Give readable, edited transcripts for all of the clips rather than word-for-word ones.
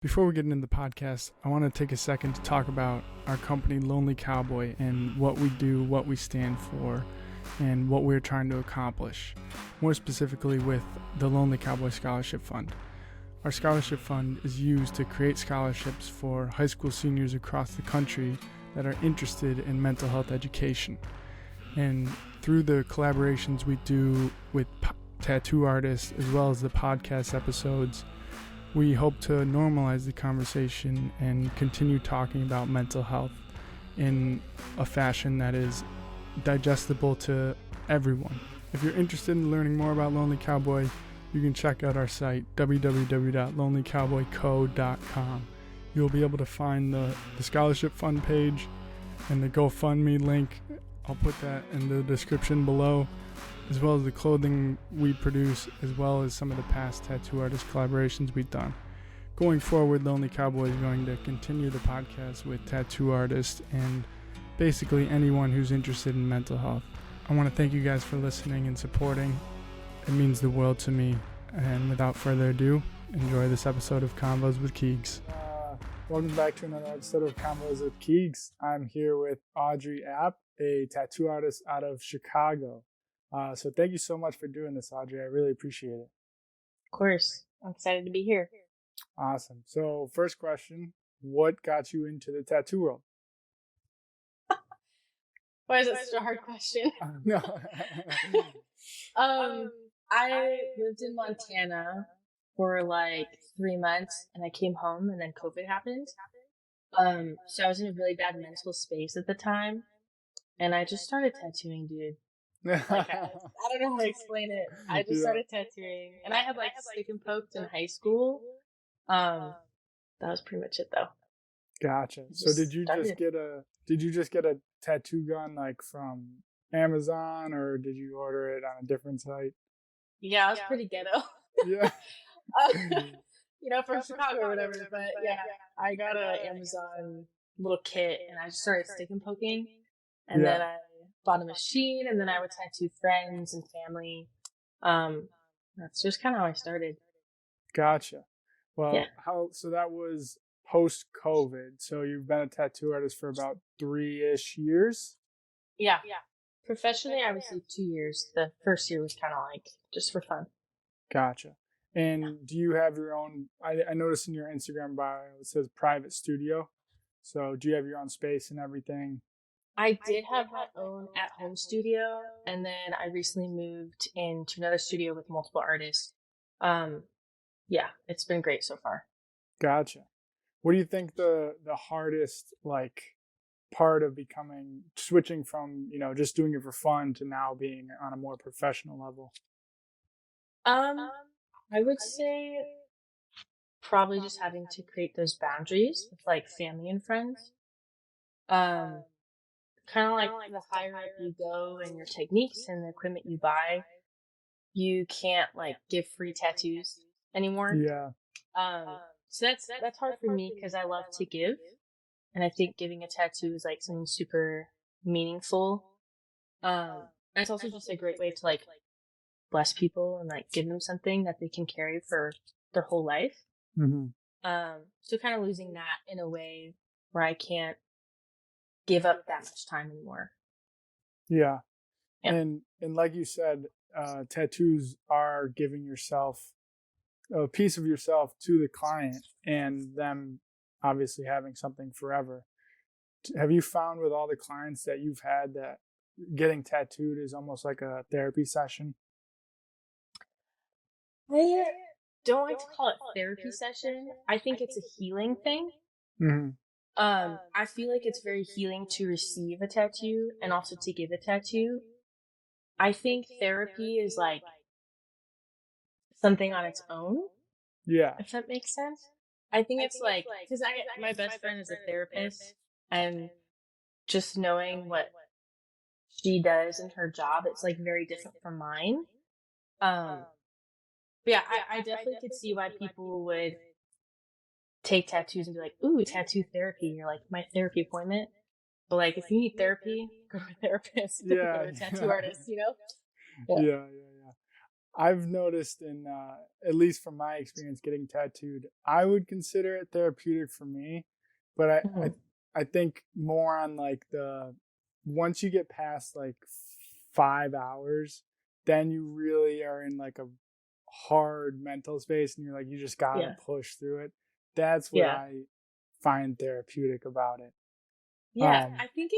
Before we get into the podcast, I want to take a second to talk about our company, Lonely Cowboy, and what we do, what we stand for, and what we're trying to accomplish. More specifically with the Lonely Cowboy Scholarship Fund. Our scholarship fund is used to create scholarships for high school seniors across the country that are interested in mental health education. And through the collaborations we do with tattoo artists, as well as the podcast episodes, we hope to normalize the conversation and continue talking about mental health in a fashion that is digestible to everyone. If you're interested in learning more about Lonely Cowboy, you can check out our site, www.lonelycowboyco.com. You'll be able to find the scholarship fund page and the GoFundMe link. I'll put that in the description below, as well as the clothing we produce, as well as some of the past tattoo artist collaborations we've done. Going forward, Lonely Cowboy is going to continue the podcast with tattoo artists and basically anyone who's interested in mental health. I want to thank you guys for listening and supporting. It means the world to me. And without further ado, enjoy this episode of CONVOS with KEEGS. Welcome back to another episode of CONVOS with KEEGS. I'm here with Audrey, a tattoo artist out of Chicago. So thank you so much for doing this, Audrey. I really appreciate it. Of course. I'm excited to be here. Awesome. So first question, what got you into the tattoo world? Why is it such a hard question? No. I lived in Montana for like 3 months and I came home and then COVID happened. So I was in a really bad mental space at the time and I just started tattooing, dude. Like I don't know how to explain it. I just started tattooing and I had like stick and poked in high school. That was pretty much it though. Gotcha. So did you just get a tattoo gun like from Amazon, or did you order it on a different site? Yeah, I was pretty ghetto. Yeah. From Chicago or whatever. But yeah, I got an Amazon little kit and I just started stick and poking. And then I bought a machine and then I would tattoo friends and family. That's just kind of how I started. Gotcha. Well, so that was post-COVID. So you've been a tattoo artist for about 3-ish years? Yeah. Professionally, I would say 2 years. The first year was kind of like just for fun. Gotcha. And do you have your own, I noticed in your Instagram bio, it says private studio. So do you have your own space and everything? I did have my own at-home studio, and then I recently moved into another studio with multiple artists. Yeah, it's been great so far. Gotcha. What do you think the hardest part of switching from just doing it for fun to now being on a more professional level? I would say probably just having to create those boundaries with like family and friends. Kind of like the higher up you go in your techniques and the equipment you buy, you can't like give free tattoos anymore. Yeah. So that's hard for me because I love to give, and I think giving a tattoo is like something super meaningful. And it's also just a great way to like bless people and like give them something that they can carry for their whole life. Mm-hmm. So kind of losing that in a way where I can't give up that much time anymore. Yeah. And like you said, tattoos are giving yourself a piece of yourself to the client and them obviously having something forever. Have you found with all the clients that you've had that getting tattooed is almost like a therapy session? I don't like to call it therapy session. I think it's a healing thing. Mm-hmm. I feel like it's very healing to receive a tattoo and also to give a tattoo. I think therapy is like something on its own. Yeah. If that makes sense. I think it's like, because my best friend is a therapist, and just knowing what she does in her job, it's like very different from mine. But yeah, I definitely could see why people would take tattoos and be like, ooh, tattoo therapy. You're like, my therapy appointment. But like, if you need therapy, go to a therapist. Go to a tattoo artist, Yeah. I've noticed in at least from my experience getting tattooed, I would consider it therapeutic for me, but Mhm. I think more on like the once you get past like 5 hours, then you really are in like a hard mental space, and you're like you just gotta Yeah. push through it. That's what Yeah. I find therapeutic about it. Yeah. Um, I think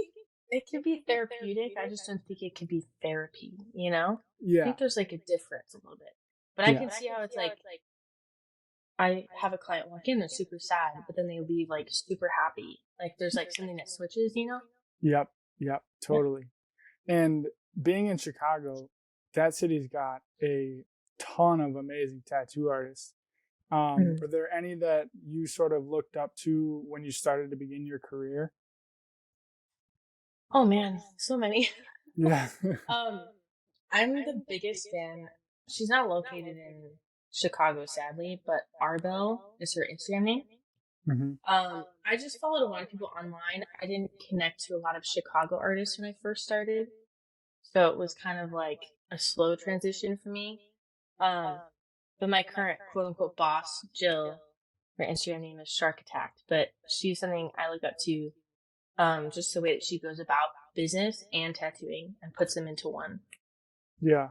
it could be therapeutic. I just don't think it could be therapy, you know? I yeah, think there's like a difference a little bit. But I yeah, can see how it's like I have a client walk in, they're super sad, but then they leave like super happy. Like there's like something that switches, you know? yep, yep, Yeah. totally. And being in Chicago, that city's got a ton of amazing tattoo artists. Mhm. Are there any that you sort of looked up to when you started to begin your career? Oh man, so many. Yeah. um, I'm the biggest fan. She's not located in Chicago, sadly, but Arbel is her Instagram name. hmm I just followed a lot of people online. I didn't connect to a lot of Chicago artists when I first started, so it was kind of like a slow transition for me. Um, but my current quote unquote boss, Jill, her Instagram name is Shark Attacked, but she's something I look up to. Just the way that she goes about business and tattooing and puts them into one. Yeah.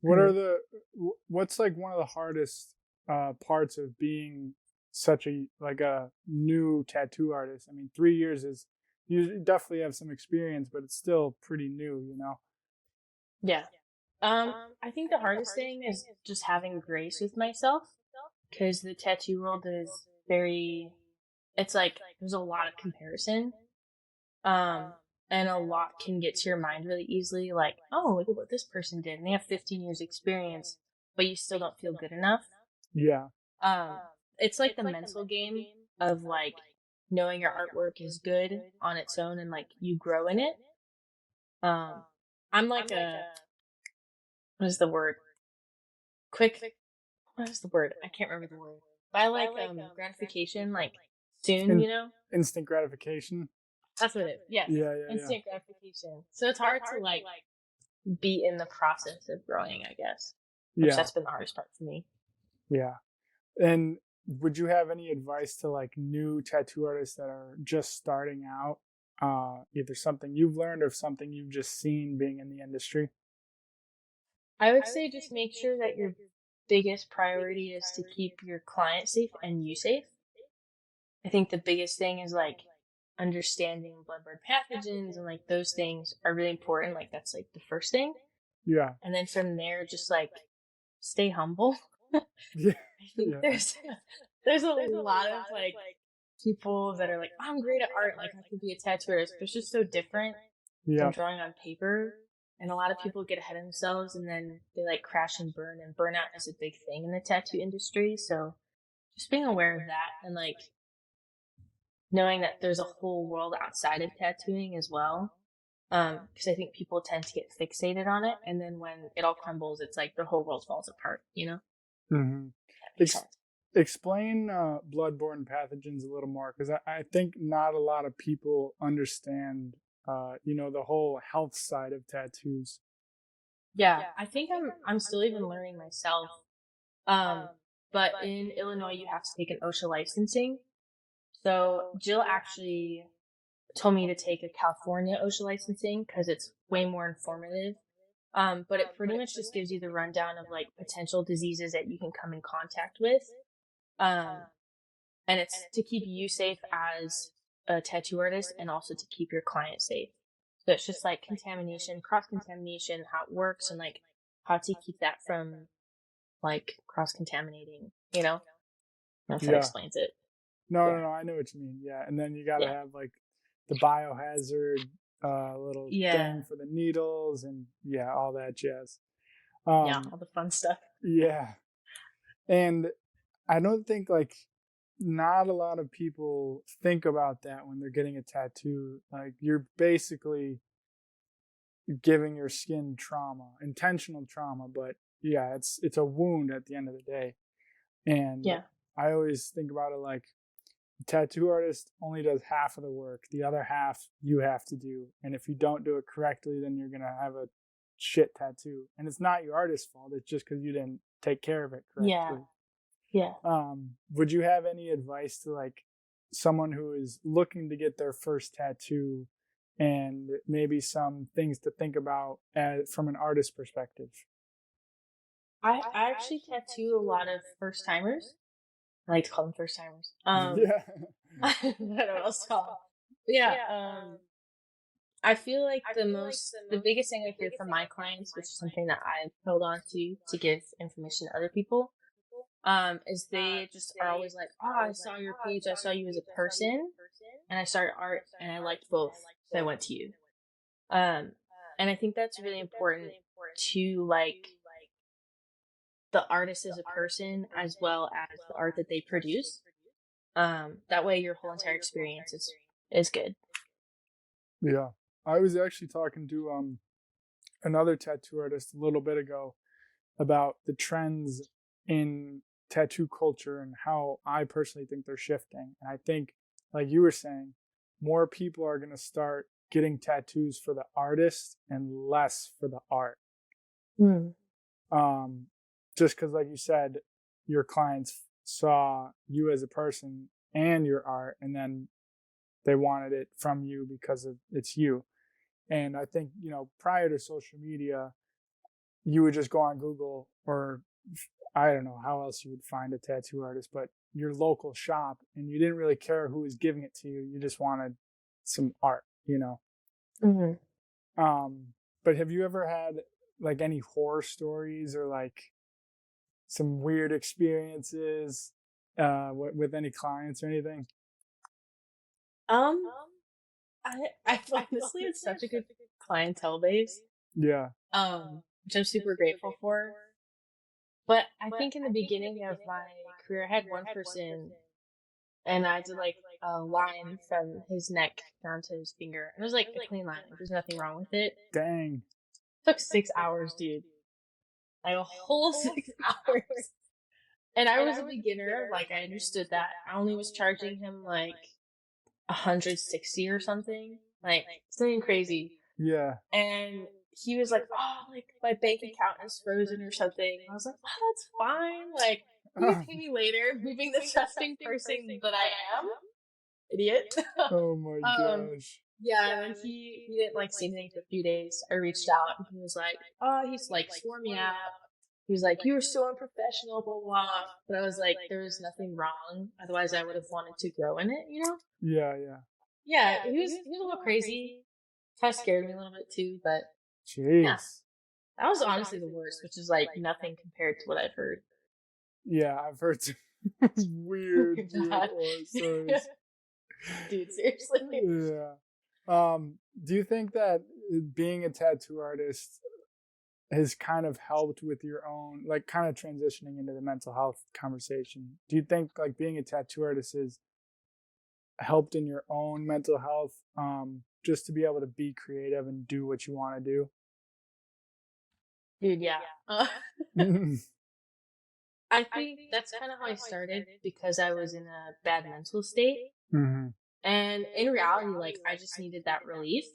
What are Mhm. the what's like one of the hardest parts of being such a like a new tattoo artist? I mean, 3 years is you definitely have some experience, but it's still pretty new, you know? Yeah. I think the hardest thing is just having grace with myself because the tattoo world is very, it's like there's a lot of comparison. Um, and a lot can get to your mind really easily. Like, oh, look at what this person did. And they have 15 years experience, but you still don't feel good enough. Yeah. Um, it's like the mental game of like knowing your artwork is good on its own and like you grow in it. Um, I'm like a, what is the word? Quick, what is the word? I can't remember the word. But I like gratification, like soon, In, you know? instant gratification. That's what it is. Yes. Yeah, yeah, yeah. Instant gratification. So it's hard to like be in the process of growing, I guess. Which Yeah, that's been the hardest part for me. yeah. And would you have any advice to like new tattoo artists that are just starting out? Either something you've learned or something you've just seen being in the industry? I would say just make sure that your biggest priority is to keep your client safe and you safe. I think the biggest thing is like understanding bloodborne pathogens and like those things are really important. Like that's like the first thing. Yeah, And then from there, just like stay humble. I yeah, think yeah, there's a lot of like people that are like, I'm great at art, like I could be a tattooist, but it's just so different than yeah, drawing on paper. And a lot of people get ahead of themselves and then they like crash and burnout is a big thing in the tattoo industry. So just being aware of that and like knowing that there's a whole world outside of tattooing as well. Because I think people tend to get fixated on it, and then when it all crumbles, it's like the whole world falls apart. You know, hmm that makes Ex- sense. explain bloodborne pathogens a little more, because I think not a lot of people understand, the whole health side of tattoos. Yeah, I think I'm still even learning myself. Um, but in Illinois, you have to take an OSHA licensing. So Jill actually told me to take a California OSHA licensing because it's way more informative. But it pretty much just gives you the rundown of like potential diseases that you can come in contact with. Um, and it's to keep you safe as a tattoo artist and also to keep your client safe. So it's just like contamination, cross contamination, how it works, and like how to keep that from like cross contaminating. You know, I don't know if that Yeah. explains it. No, Yeah, no, no. I know what you mean. Yeah, and then you got to yeah, have like the biohazard little yeah, thing for the needles, and yeah, all that jazz. yeah. Um, All the fun stuff. yeah, and I don't think like not a lot of people think about that when they're getting a tattoo. Like you're basically giving your skin trauma, intentional trauma, but yeah, it's a wound at the end of the day. And Yeah, I always think about it like the tattoo artist only does half of the work. The other half you have to do. And if you don't do it correctly, then you're gonna have a shit tattoo, and it's not your artist's fault. It's just because you didn't take care of it correctly. Yeah. Would you have any advice to like someone who is looking to get their first tattoo, and maybe some things to think about from an artist perspective? I actually tattoo a lot of first timers. I like to call them first timers. Yeah. I don't know what else to call them. But yeah, I feel like the biggest thing I hear from my clients, which is something that I've held on to give information to other people, is they just are always like, oh, I saw your page, I saw you as a person, and I started art, and I liked both, so I went to you. And I think that's really important to like the artist as a person as well as the art that they produce. That way your whole entire experience is good. Yeah. I was actually talking to another tattoo artist a little bit ago about the trends in tattoo culture and how I personally think they're shifting. And I think, like you were saying, more people are going to start getting tattoos for the artist and less for the art. Just because, like you said, your clients saw you as a person and your art, and then they wanted it from you because it's you. And I think, prior to social media, you would just go on Google, or I don't know how else you would find a tattoo artist, but your local shop, and you didn't really care who was giving it to you. You just wanted some art, But have you ever had like any horror stories or like some weird experiences with any clients or anything? I honestly, it's such a good clientele base. Yeah. Which I'm super grateful for. But I think in the beginning of my career, I had one person, and I did like a line from his neck down to his finger. It was like a clean line. There's nothing wrong with it. Dang. It took 6 hours, dude. Like a whole 6 hours. And I was a beginner. Like, I understood that. I only was charging him like 160 or something. Like, something crazy. Yeah. And he was like, oh, like, my bank account is frozen or something. I was like, oh, that's fine. Like, you can pay me later. Moving the trusting person that I am. Idiot. Oh my gosh. Yeah, and then he didn't like see anything for a few days. I reached out and he was like, oh, he's like swore me out. He was like, you were so unprofessional, blah, blah, blah. But I was like, there was nothing wrong. Otherwise I would have wanted to grow in it, Yeah. Yeah, he was a little crazy. Kind of scared me a little bit too, but jeez. Yeah. That was honestly the worst, which is like nothing compared to what I've heard. Yeah, I've heard some weird horror stories. Dude, seriously. Yeah. Do you think that being a tattoo artist has kind of helped with your own, like, kind of transitioning into the mental health conversation? Do you think like being a tattoo artist has helped in your own mental health, just to be able to be creative and do what you want to do? Dude, yeah. I think that's kind of how I started, because I was in a bad mental state. Mm-hmm. And in reality, like, I just needed that relief.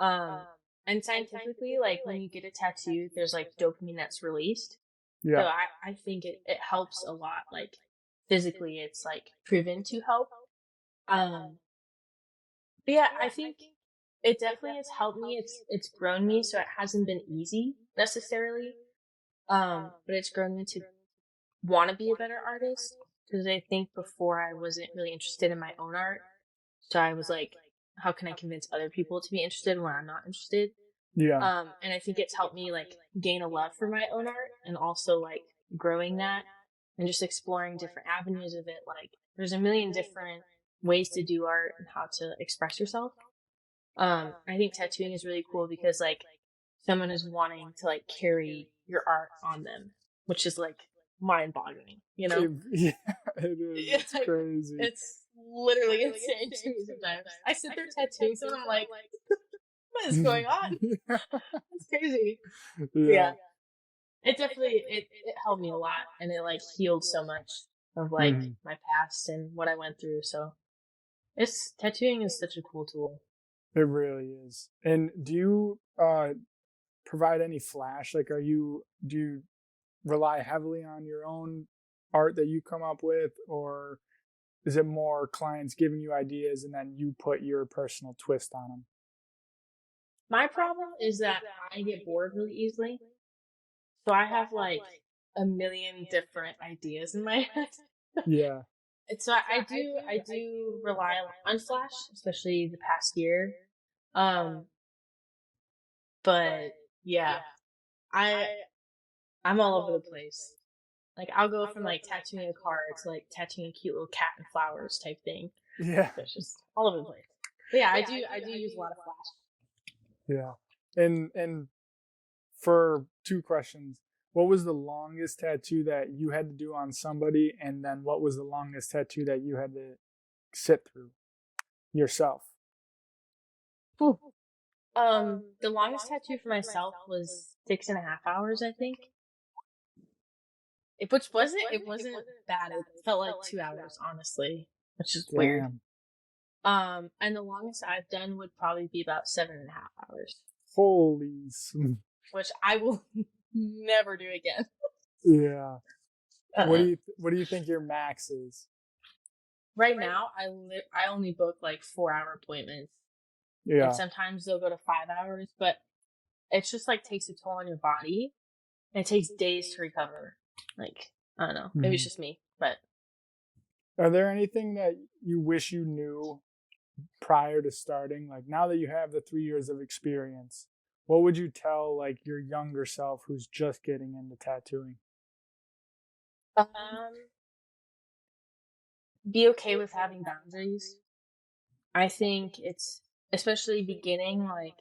And scientifically, like, when you get a tattoo, there's like dopamine that's released. Yeah. So I think it helps a lot. Like, physically, it's like proven to help. But yeah, I think it definitely has helped me. It's grown me, so it hasn't been easy necessarily. But it's grown me to want to be a better artist, because I think before I wasn't really interested in my own art. So I was like, how can I convince other people to be interested when I'm not interested? Yeah. And I think it's helped me like gain a love for my own art, and also like growing that and just exploring different avenues of it. Like, there's a million different ways to do art and how to express yourself. I think tattooing is really cool because like someone is wanting to like carry your art on them, which is like mind-boggling, Yeah, it is. It's crazy. It's literally insane to me sometimes. I sit there tattooing someone, I'm like, what is going on? It's crazy. Yeah. It definitely, it helped me a lot, and it like healed so much of like my past and what I went through. So tattooing is such a cool tool. It really is. And do you provide any flash? Like, do you rely heavily on your own art that you come up with, or is it more clients giving you ideas and then you put your personal twist on them? My problem is that I get bored really easily. So I have like a million different ideas in my head. Yeah. And so I do rely a lot on Flash, especially the past year. Um, but yeah, I I'm all over the place. Like I'll go from like tattooing a car to like tattooing a cute little cat and flowers type thing. Yeah. So it's just all over the place. But yeah, I do use a lot of Flash. Yeah. And for two questions, what was the longest tattoo that you had to do on somebody, and then what was the longest tattoo that you had to sit through yourself? Whew. The longest tattoo for myself was 6.5 hours, I think. It wasn't bad. It felt like 2 hours, honestly, which is weird. Damn. And the longest I've done would probably be about 7.5 hours, Holy. which I will never do again. Yeah. Uh-uh. What do you think your max is? Right now, I only book like 4 hour appointments, Yeah. and sometimes they'll go to 5 hours, but it's just like takes a toll on your body, and it takes days to recover. Like I don't know, maybe it's just me, but Are there anything that you wish you knew prior to starting? Like, now that you have the 3 years of experience, what would you tell like your younger self who's just getting into tattooing? be okay with having boundaries. I think it's especially beginning, like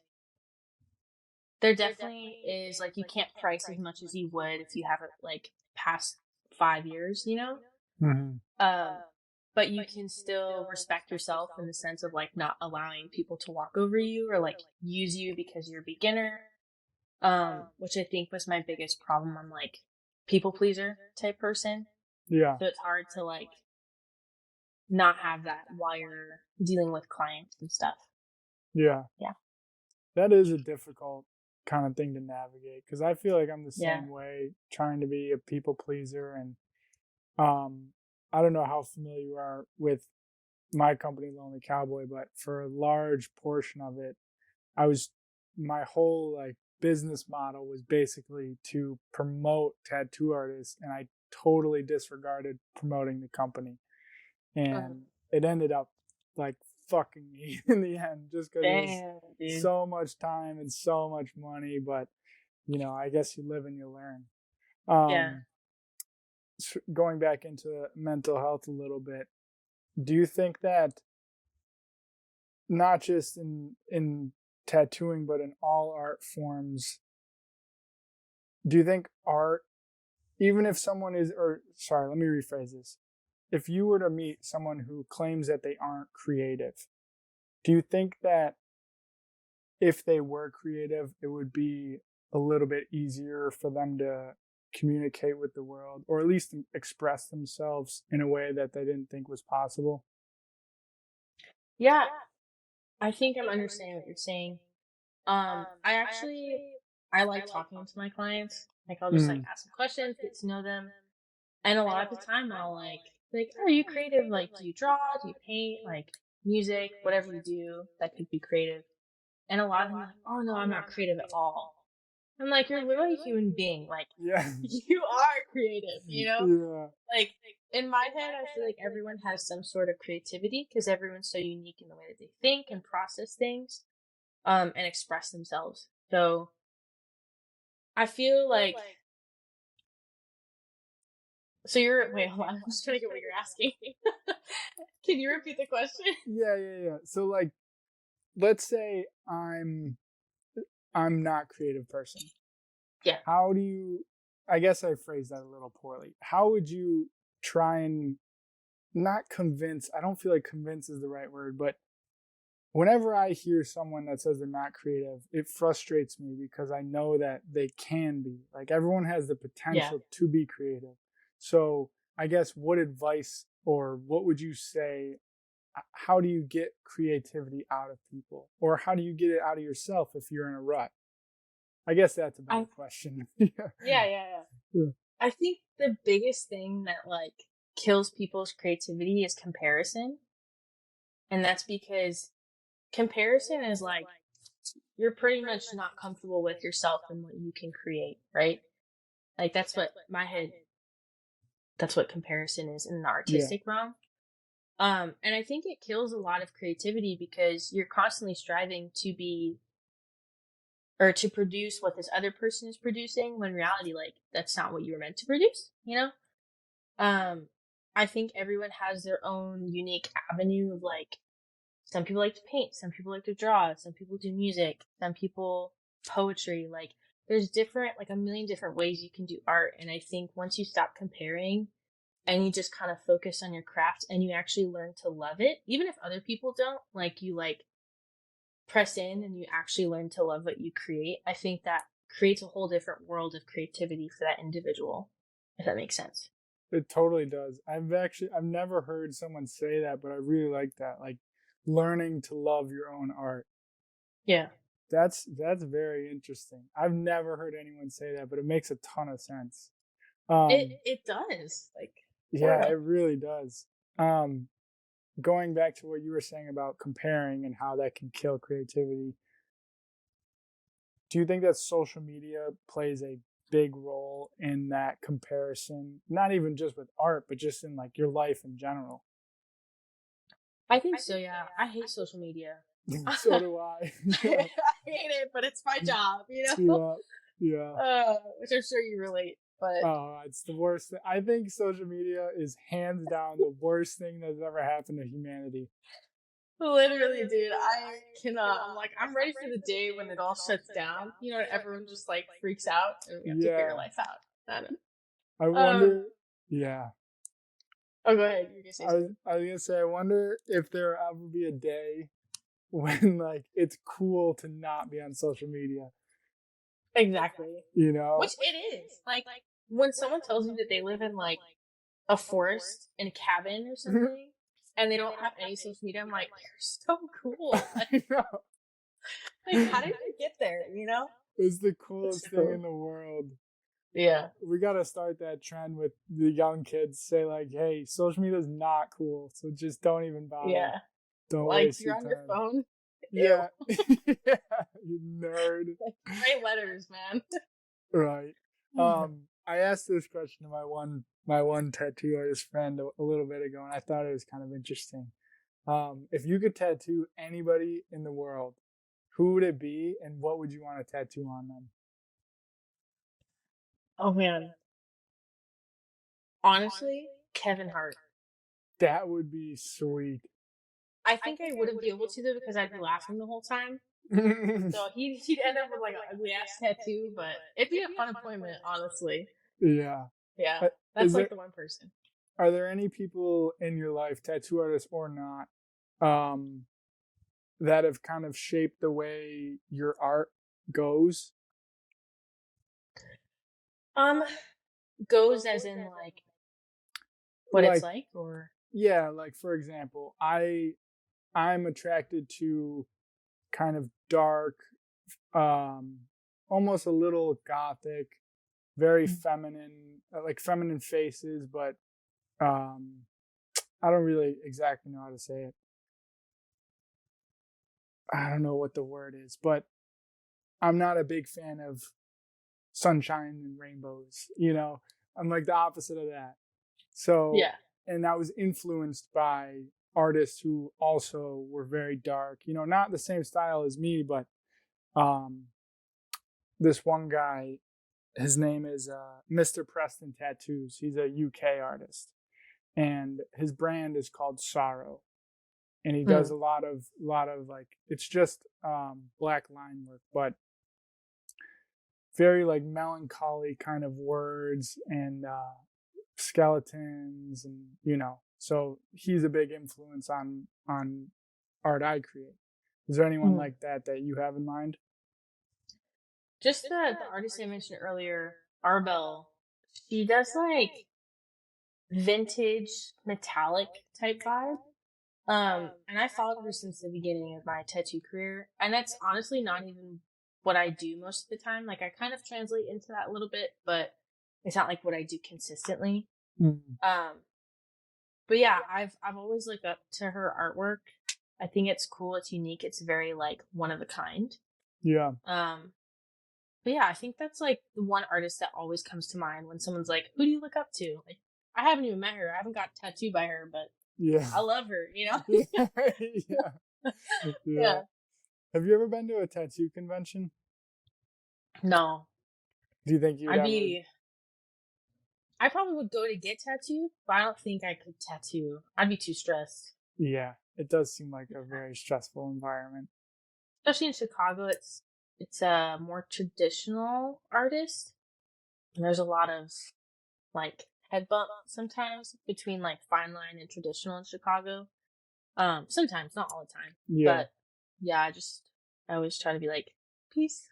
there definitely is like you can't price as much as you would if you haven't like past 5 years, you know? Mm-hmm. Um but you can still respect yourself in the sense of like not allowing people to walk over you or like use you because you're a beginner. Which I think was my biggest problem. I'm like people pleaser type person. Yeah. So it's hard to like not have that while you're dealing with clients and stuff. Yeah. Yeah. That is a difficult kind of thing to navigate, because I feel like I'm the Yeah. same way, trying to be a people pleaser. And I don't know how familiar you are with my company, Lonely Cowboy, but for a large portion of it, my whole like business model was basically to promote tattoo artists, and I totally disregarded promoting the company. And it ended up like fucking me in the end, just because it was so much time and so much money. But I guess you live and you learn. Yeah. Going back into mental health a little bit, do you think that not just in tattooing but in all art forms, do you think art, even if someone is, or sorry, let me rephrase this, if you were to meet someone who claims that they aren't creative, do you think that if they were creative, it would be a little bit easier for them to communicate with the world, or at least express themselves in a way that they didn't think was possible? Yeah. I think I'm understanding what you're saying. I like talking to my clients. Like I'll just like ask them questions, get to know them. And a lot of the time I'll like, are you creative? Like, do you draw? Do you paint? Like music, whatever you do that could be creative. And a lot of them are like, oh no, I'm not creative at all. I'm like, you're literally a human being. Like, Yeah. you are creative, you know? Yeah. Like, in my head, I feel like everyone has some sort of creativity because everyone's so unique in the way that they think and process things, and express themselves. So I feel like, wait, hold on. I'm just trying to get what you're asking. Can you repeat the question? Yeah. So like, let's say I'm not a creative person. Yeah. How do you, I guess I phrased that a little poorly. How would you try and not convince, I don't feel like convince is the right word, but whenever I hear someone that says they're not creative, it frustrates me because I know that they can be. Like, everyone has the potential to be creative. So I guess what advice, or what would you say, how do you get creativity out of people? Or how do you get it out of yourself if you're in a rut? I guess that's a better I question. yeah. I think the biggest thing that like kills people's creativity is comparison. And that's because comparison is like you're pretty much not comfortable with yourself and what you can create, right? Like that's what comparison is in the Yeah. artistic realm. And I think it kills a lot of creativity because you're constantly striving to be or to produce what this other person is producing when in reality, like, that's not what you were meant to produce, you know? I think everyone has their own unique avenue of like, some people like to paint, some people like to draw, some people do music, some people poetry. Like, there's like a million different ways you can do art. And I think once you stop comparing and you just kind of focus on your craft and you actually learn to love it, even if other people don't, like, you like press in and you actually learn to love what you create, I think that creates a whole different world of creativity for that individual, if that makes sense. It totally does. I've never heard someone say that, but I really like that. Like learning to love your own art. Yeah. That's very interesting. I've never heard anyone say that, but it makes a ton of sense. It does. Like, Yeah, it really does. Um, Going back to what you were saying about comparing and how that can kill creativity, do you think that social media plays a big role in that comparison? Not even just with art, but just in like your life in general. I think so, yeah. I hate social media. So do I. I hate it, but it's my job, you Yeah, yeah. which I'm sure you relate. But Oh, it's the worst thing. I think social media is hands down the worst thing that's ever happened to humanity. literally, dude, I cannot. I'm like, I'm ready for the day when it all shuts down. You know, and everyone just like freaks out and we have to figure Yeah. life out. I don't I know. wonder. Yeah. Oh, go ahead. You're gonna say something. I was gonna say, I wonder if there will ever be a day when like it's cool to not be on social media. Exactly. You know? Which it is. Like when someone tells you that they live in like a forest in a cabin or something and they don't have any social media, I'm like, you're so cool. I know. Like, how did you get there? You know? It's the It's coolest so thing cool. in the world. Yeah. We gotta start that trend with the young kids. Say like, "Hey, social media is not cool, so just don't even bother. Yeah. Don't Like waste you're your on your time." phone. Ew. Yeah, yeah, you nerd. Like, write letters, man. Right. I asked this question to my one tattoo artist friend a little bit ago, and I thought it was kind of interesting. If you could tattoo anybody in the world, who would it be, and what would you want to tattoo on them? Oh man. Honestly, Kevin Hart. That would be sweet. I think I wouldn't be able to though because I'd be laughing the whole time. So he'd end up with like an ugly ass tattoo, but it'd be a fun appointment, honestly. Yeah. Yeah. Uh, That's Is like there the one person. are there any people in your life, tattoo artists or not, um, that have kind of shaped the way your art goes? Um, goes as in like what it's Like, like or yeah, like for example, I'm attracted to kind of dark, um, almost a little gothic, very feminine, like feminine faces, but um, I don't really exactly know how to say it. I don't know what the word is, but I'm not a big fan of sunshine and rainbows. I'm like the opposite of that. So, yeah. and I was influenced by artists who also were very dark. Not the same style as me, but um, this one guy, his name is Mr. Preston Tattoos. He's a UK artist, and his brand is called Sorrow. And he does Mm. a lot of like, it's just black line work, but very like melancholy kind of words and skeletons, and so he's a big influence on art I create. Is there anyone Mm. like that you have in mind? Just the artist I mentioned earlier, Arbel, she does like vintage metallic type vibe. And I followed her since the beginning of my tattoo career, and that's honestly not even what I do most of the time. Like I kind of translate into that a little bit, but it's not like what I do consistently. Mm. But yeah, I've always looked up to her artwork. I think it's cool, it's unique, it's very like one of a kind. Yeah. But yeah, I think that's like the one artist that always comes to mind when someone's like, "Who do you look up to?" Like, I haven't even met her. I haven't got tattooed by her, but Yeah. I love her. Yeah. Yeah. Yeah. Have you ever been to a tattoo convention? No, Do you think you'd I'd ever? be. I probably would go to get tattooed, but I don't think I could tattoo. I'd be too stressed. Yeah, it does seem like a very stressful environment. Especially in Chicago, it's a more traditional artist, and there's a lot of like head bump sometimes between like fine line and traditional in Chicago. Sometimes, not all the time. Yeah. But yeah, I always try to be like, peace.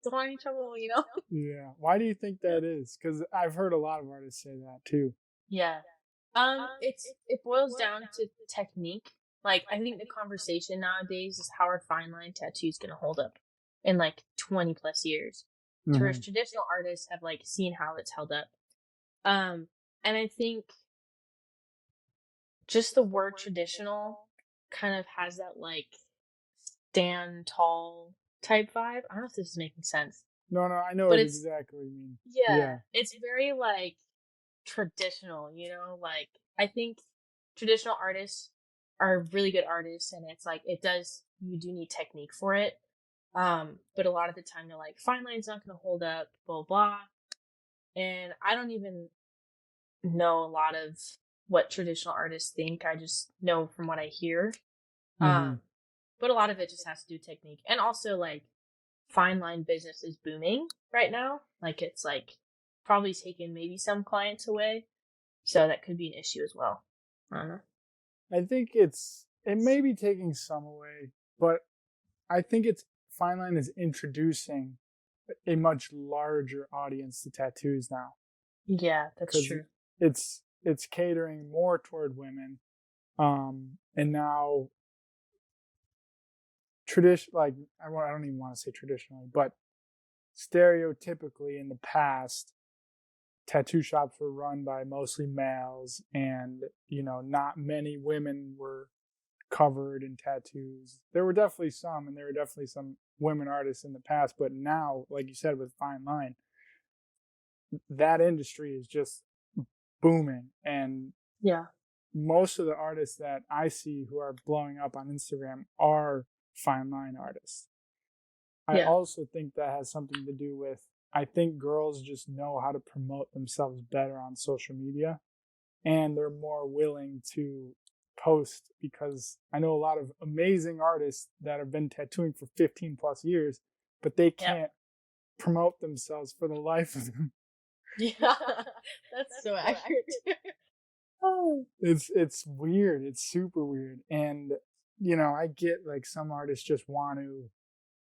Don't want any trouble. Yeah. Why do you think that is? Because I've heard a lot of artists say that too. Yeah. It boils down to technique. Like I think the conversation nowadays is how are fine line tattoos gonna hold up in like 20 plus years. Whereas traditional artists have like seen how it's held up. And I think just the word traditional kind of has that like stand tall type vibe. I don't know if this is making sense. No, I know But exactly what you mean. yeah, it's very like traditional, like I think traditional artists are really good artists and it's like you do need technique for it. But a lot of the time they're like, fine line's not gonna hold up, blah blah. And I don't even know a lot of what traditional artists think. I just know from what I hear. But a lot of it just has to do with technique. And also like fine line business is booming right now. Like it's like probably taking maybe some clients away. So that could be an issue as well. I don't know. I think it may be taking some away, but I think fine line is introducing a much larger audience to tattoos now. Yeah, that's true. It's catering more toward women, and now like I don't even want to say traditionally, but stereotypically in the past, tattoo shops were run by mostly males, and not many women were covered in tattoos. There were definitely some, and there were definitely some women artists in the past, but now, like you said, with fine line, that industry is just booming, and yeah, most of the artists that I see who are blowing up on Instagram are fine line artists. I also think that has something to do with, I think girls just know how to promote themselves better on social media, and they're more willing to post, because I know a lot of amazing artists that have been tattooing for 15 plus years, but they can't promote themselves for the life of them. Yeah, that's so accurate. It's weird. It's super weird. And, I get like some artists just want to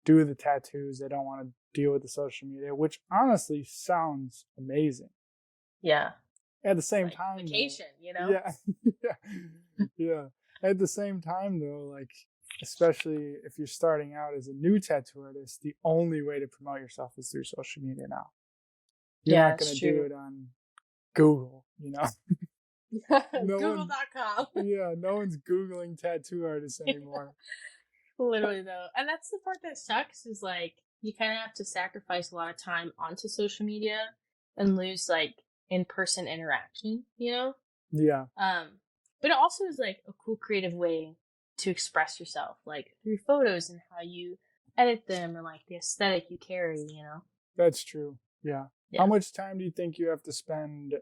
do the tattoos. They don't want to deal with the social media, which honestly sounds amazing. Yeah. At the same time, vacation, Yeah. Yeah. At the same time, though, like, especially if you're starting out as a new tattoo artist, the only way to promote yourself is through social media now. You're not going to do it on Google, Google.com. Yeah, no one's Googling tattoo artists anymore. Literally, though. And that's the part that sucks is like, you kind of have to sacrifice a lot of time onto social media and lose like in-person interaction, Yeah. But it also is like a cool creative way to express yourself, like through photos and how you edit them and like the aesthetic you carry, That's true. Yeah. How much time do you think you have to spend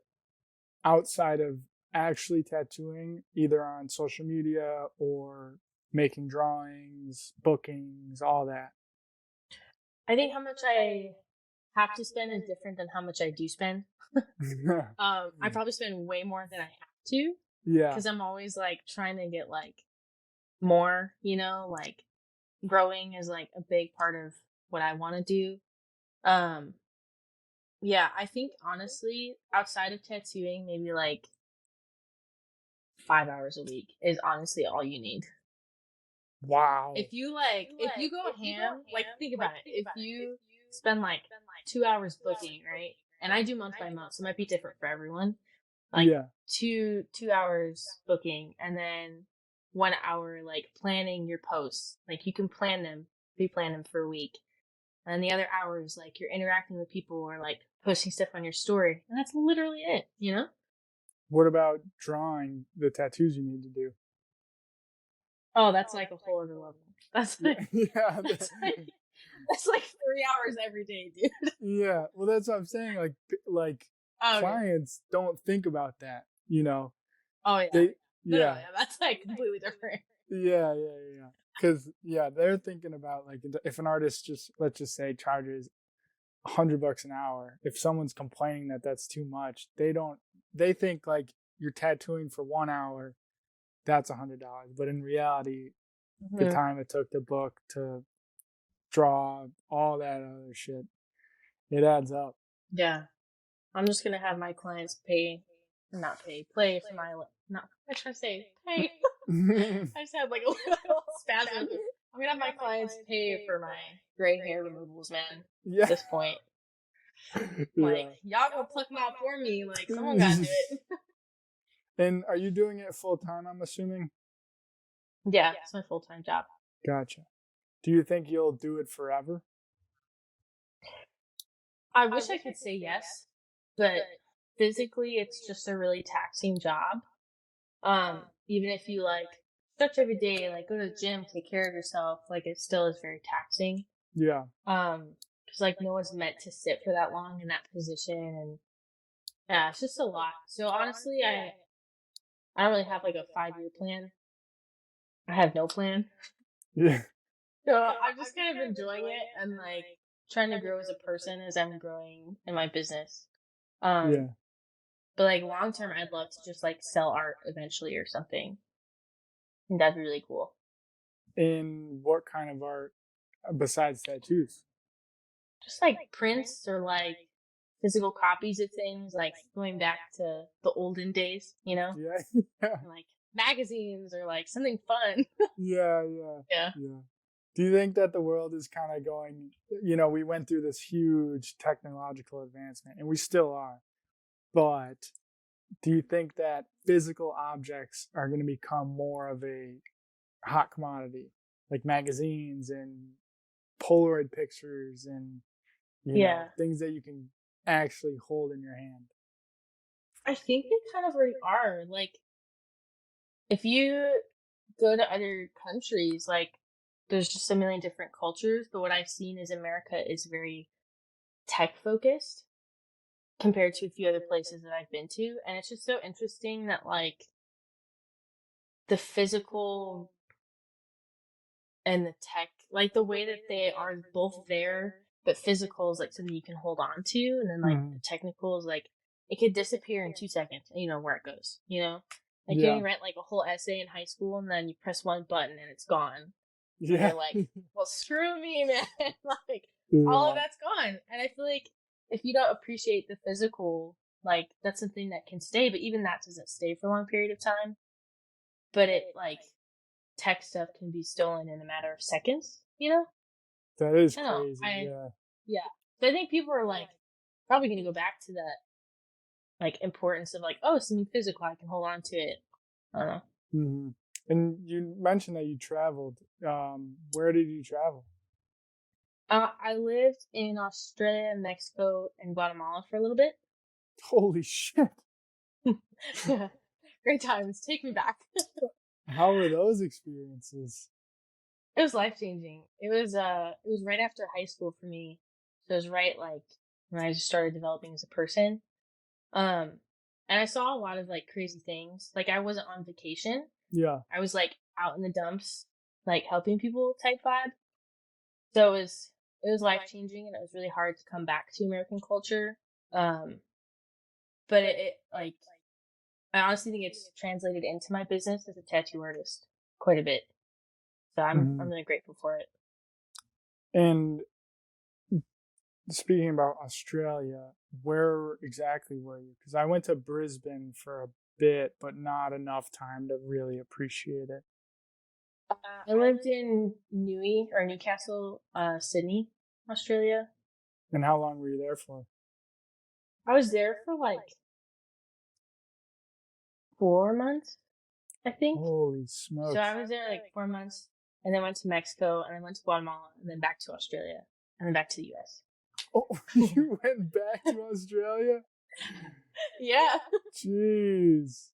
outside of actually tattooing, either on social media or making drawings, bookings, all that? I think how much I have to spend is different than how much I do spend. I probably spend way more than I have to. Yeah. Because I'm always like trying to get like more, like growing is like a big part of what I want to do. Yeah, I think honestly, outside of tattooing, maybe like 5 hours a week is honestly all you need. Wow. If you go ham, like think about it. If you spend like 2 hours booking, right? And I do month by month, so it might be different for everyone. Like Yeah. 2 hours booking, and then 1 hour like planning your posts. Like you can pre-plan them for a week. And the other hours, like you're interacting with people or like posting stuff on your story. And that's literally it, you know? What about drawing the tattoos you need to do? Oh, that's like a whole other level. That's Yeah. like Yeah. that's like 3 hours every day, dude. Yeah. Well, that's what I'm saying. Like Oh, okay. clients don't think about that, you know. Oh yeah. They No, yeah. yeah, that's like completely different. Yeah. Because they're thinking about like if an artist just let's just say charges $100 an hour. If someone's complaining that that's too much, they think like you're tattooing for 1 hour, that's $100. But in reality, the Mm-hmm. time it took to book, to draw, all that other shit, it adds up. Yeah. I'm just gonna have my clients play for my not. I try to say pay. I just had like a little spasm. I'm gonna have my clients pay for my gray hair removals, man. Yeah. At this point, like y'all gonna pluck them out for me. Like someone gotta do it. And are you doing it full time, I'm assuming? Yeah, it's my full time job. Gotcha. Do you think you'll do it forever? I wish I could say yes, but physically, it's just a really taxing job. Even if you like stretch every day, like go to the gym, take care of yourself, like it still is very taxing. Yeah. Because like no one's meant to sit for that long in that position, and yeah, it's just a lot. So honestly, I don't really have like a 5 year plan. I have no plan. Yeah. So I'm just kind of enjoying it and like trying to grow as a person as I'm growing in my business. Yeah. But like long term, I'd love to just like sell art eventually or something. And that'd be really cool. In what kind of art besides tattoos? Just like prints or like physical copies of things, like going back to the olden days, you know? Yeah. Yeah. And, like magazines or like something fun. Yeah. Yeah. Do you think that the world is kind of going, we went through this huge technological advancement and we still are, but do you think that physical objects are going to become more of a hot commodity, like magazines and Polaroid pictures and, Yeah. things that you can actually hold in your hand? I think they kind of already are. Like, if you go to other countries, like, there's just a million different cultures. But what I've seen is America is very tech focused compared to a few other places that I've been to. And it's just so interesting that, like, the physical and the tech, like, the way that they are both there, but physical is like something you can hold on to. And then, like, Mhm. the technical is like, it could disappear in 2 seconds and you know where it goes, you know? Like, you Yeah. can write like a whole essay in high school and then you press one button and it's gone. And Yeah. you're like, well, screw me, man. Like, all of Yeah. that's gone. And I feel like if you don't appreciate the physical, like, that's something that can stay, but even that doesn't stay for a long period of time. But it, like, tech stuff can be stolen in a matter of seconds, you know? That is I don't know. crazy. Yeah. Yeah. So I think people are, like, probably going to go back to that, like, importance of, like, oh, something physical, I can hold on to it. I don't know. Hmm. And you mentioned that you traveled. Where did you travel? I lived in Australia, Mexico, and Guatemala for a little bit. Holy shit. Great times. Take me back. How were those experiences? It was life changing. It was right after high school for me. So it was right like when I just started developing as a person. Um, and I saw a lot of like crazy things. Like I wasn't on vacation. Yeah. I was like out in the dumps, like helping people type vibe. So it was life changing and it was really hard to come back to American culture. Um, but it like I honestly think it's translated into my business as a tattoo artist quite a bit. So I'm Hmm. really grateful for it. And speaking about Australia, where exactly were you? Because I went to Brisbane for a bit, but not enough time to really appreciate it. I lived in Newcastle, Sydney, Australia. And how long were you there for? I was there for like 4 months, I think. Holy So smokes. I was there like 4 months, and then went to Mexico, and then went to Guatemala, and then back to Australia, and then back to the US. Oh, you went back to Australia? Yeah. Jeez.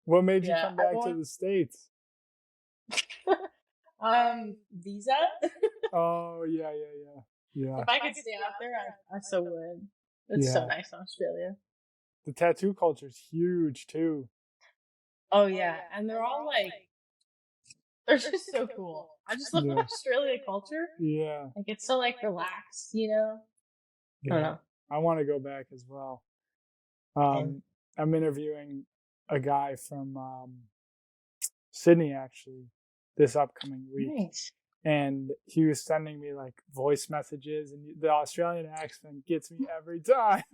What made you Yeah. come back to the States? Visa. Oh, yeah. Yeah. If I could stay out there, I so would. It's so nice in Australia. The tattoo culture's huge too. Oh yeah, and they're all like, they're just so cool. I just love Yeah. Australia culture. Yeah. Like it's so like relaxed, you know. I don't know. I want to go back as well. Same. I'm interviewing a guy from Sydney actually this upcoming week. Nice. And he was sending me like voice messages, and the Australian accent gets me every time.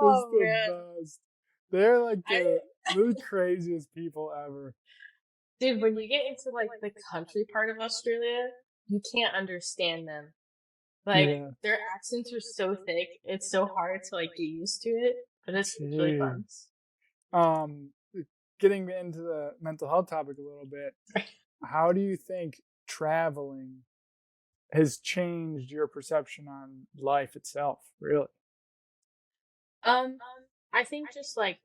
Oh man, best. They're like the craziest people ever. dude, when you get into like the country part of Australia, you can't understand them. Like their accents are so thick, it's so hard to like get used to it. But it's really fun. Getting into the mental health topic a little bit, how do you think traveling has changed your perception on life itself, really? I think just like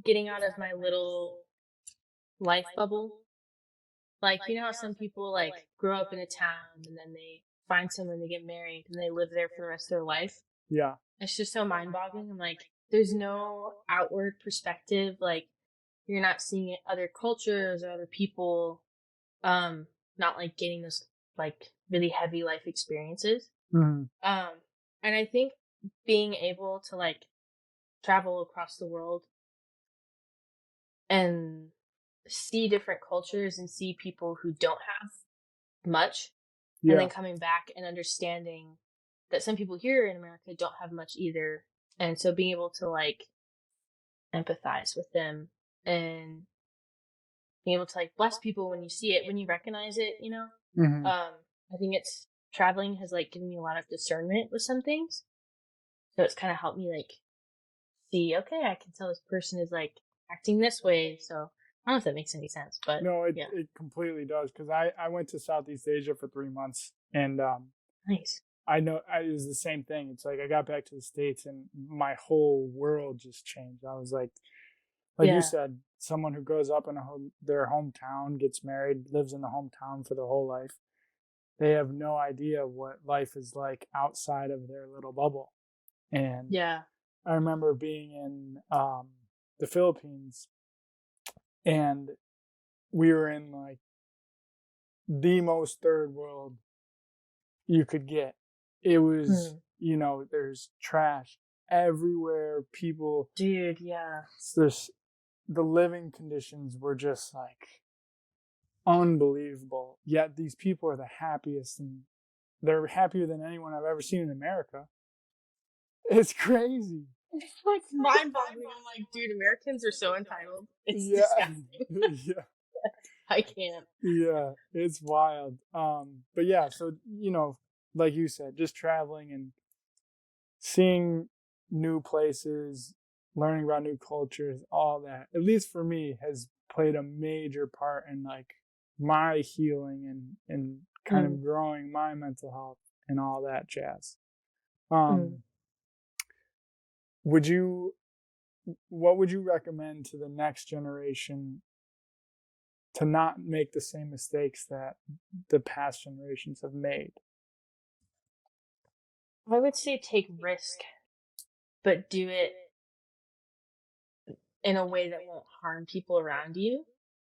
getting out of my little life bubble. Like, you know how some people like grow up in a town and then they find someone, they get married, and they live there for the rest of their life? Yeah. It's just so mind boggling. I'm like, there's no outward perspective. Like, you're not seeing other cultures or other people, not like getting this like really heavy life experiences. Mm-hmm. And I think being able to like travel across the world and see different cultures and see people who don't have much, and then coming back and understanding that some people here in America don't have much either. And so being able to like empathize with them and being able to like bless people when you see it, when you recognize it, you know? Mm-hmm. I think traveling has like given me a lot of discernment with some things. So it's kind of helped me like see, okay, I can tell this person is like acting this way. So I don't know if that makes any sense, but no, it completely does. Cause I went to Southeast Asia for 3 months, and, nice. I know it was the same thing. It's like I got back to the States and my whole world just changed. I was like you said, someone who grows up in their hometown, gets married, lives in the hometown for their whole life. They have no idea what life is like outside of their little bubble. And I remember being in the Philippines, and we were in like the most third world you could get. It was, you know, there's trash everywhere. People, dude, the living conditions were just like unbelievable. Yet these people are the happiest, and they're happier than anyone I've ever seen in America. It's crazy. It's like mind boggling. I'm like, dude, Americans are so entitled. It's disgusting. I can't. Yeah, it's wild. But yeah, so, you know, like you said, just traveling and seeing new places, learning about new cultures, all that, at least for me, has played a major part in like my healing and kind of growing my mental health and all that jazz. What would you recommend to the next generation to not make the same mistakes that the past generations have made? I would say take risk, but do it in a way that won't harm people around you.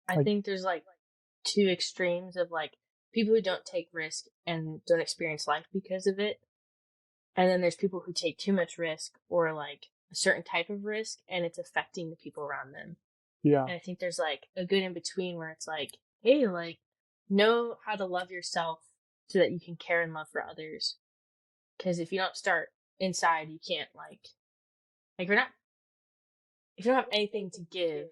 I think there's like two extremes of like people who don't take risk and don't experience life because of it. And then there's people who take too much risk or like a certain type of risk and it's affecting the people around them. Yeah. And I think there's like a good in between where it's like, hey, like know how to love yourself so that you can care and love for others. Because if you don't start inside, you can't like if you don't have anything to give,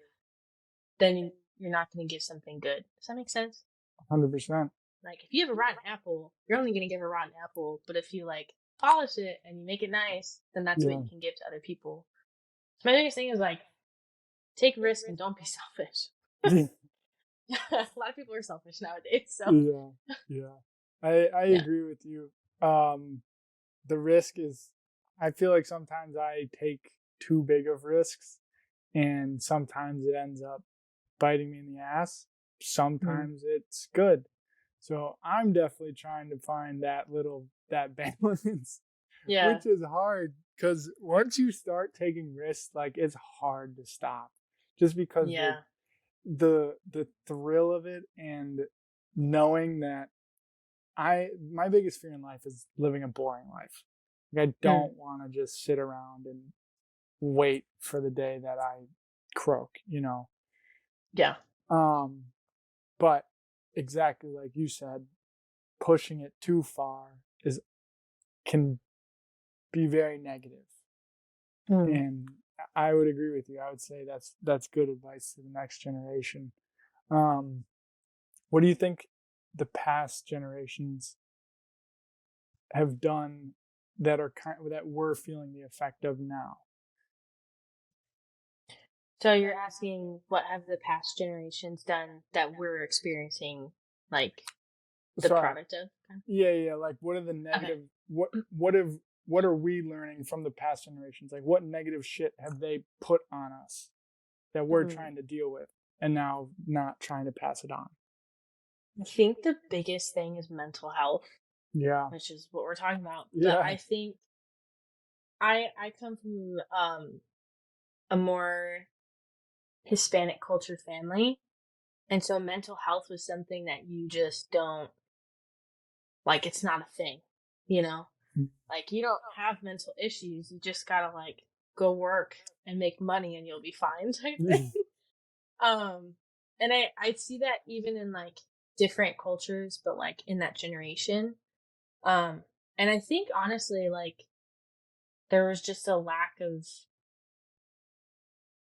then you're not going to give something good. Does that make sense? 100%. Like, if you have a rotten apple, you're only going to give a rotten apple. But if you, like, polish it and you make it nice, then that's what you can give to other people. So my biggest thing is, like, take risk and don't be selfish. A lot of people are selfish nowadays. So I agree with you. The risk is, I feel like sometimes I take too big of risks, and sometimes it ends up biting me in the ass. Sometimes it's good. So I'm definitely trying to find that balance, which is hard, because once you start taking risks, like, it's hard to stop, just because the thrill of it, and knowing that my biggest fear in life is living a boring life. Like, I don't want to just sit around and wait for the day that I croak, Yeah. But exactly like you said, pushing it too far can be very negative. And I would agree with you. I would say that's good advice to the next generation. What do you think the past generations have done that we're feeling the effect of now? So you're asking, what have the past generations done that we're experiencing, like, the product of? Yeah. Like, what are the negative? Okay. What are we learning from the past generations? Like, what negative shit have they put on us that we're trying to deal with, and now not trying to pass it on? I think the biggest thing is mental health. Yeah. Which is what we're talking about. Yeah. But I think I come from a more Hispanic culture family. And so mental health was something that you just don't, like, it's not a thing, Like, you don't have mental issues. You just gotta, like, go work and make money and you'll be fine type thing. And I see that even in, like, different cultures, but, like, in that generation. And I think, honestly, like, there was just a lack of,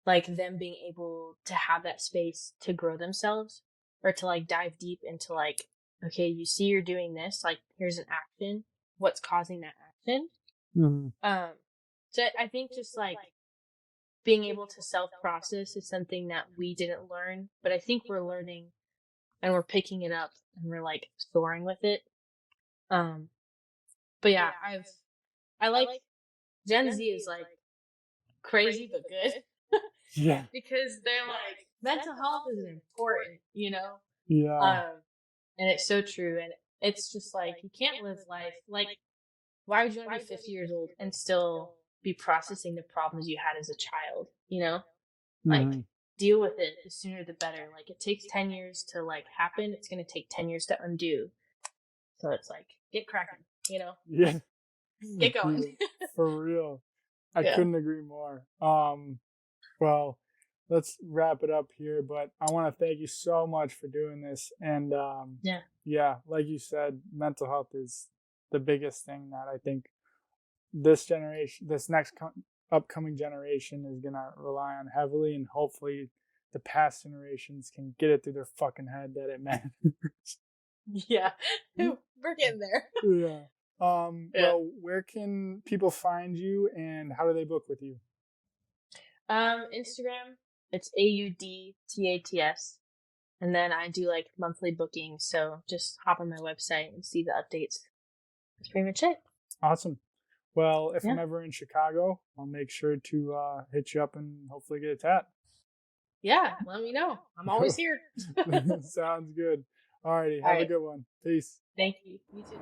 like, them being able to have that space to grow themselves, or to, like, dive deep into, like, okay, you see you're doing this, like, here's an action. What's causing that action? So I think just, like, being able to self-process is something that we didn't learn, but I think we're learning, and we're picking it up, and we're, like, soaring with it. But yeah, I like Gen Z is, like, crazy but good. Yeah. Because they're like, mental health is important, Yeah. And it's so true. And it's just like, you can't live life like, why would you want to be 50 years old and still be processing the problems you had as a child? Like, deal with it. The sooner the better. Like, it takes 10 years to, like, happen. It's going to take 10 years to undo. So it's like, get cracking, Yeah. Get going. For real. I couldn't agree more. Well, let's wrap it up here, but I want to thank you so much for doing this. And like you said, mental health is the biggest thing that I think this next upcoming generation is going to rely on heavily, and hopefully the past generations can get it through their fucking head that it matters. Yeah. We're getting there. Yeah. Well, where can people find you, and how do they book with you? Instagram, it's AUDTATS. And then I do, like, monthly bookings, so just hop on my website and see the updates. That's pretty much it. Awesome. Well, if I'm ever in Chicago, I'll make sure to hit you up and hopefully get a tat. Yeah, let me know. I'm always here. Sounds good. Alrighty, have a good one. Peace. Thank you. You too.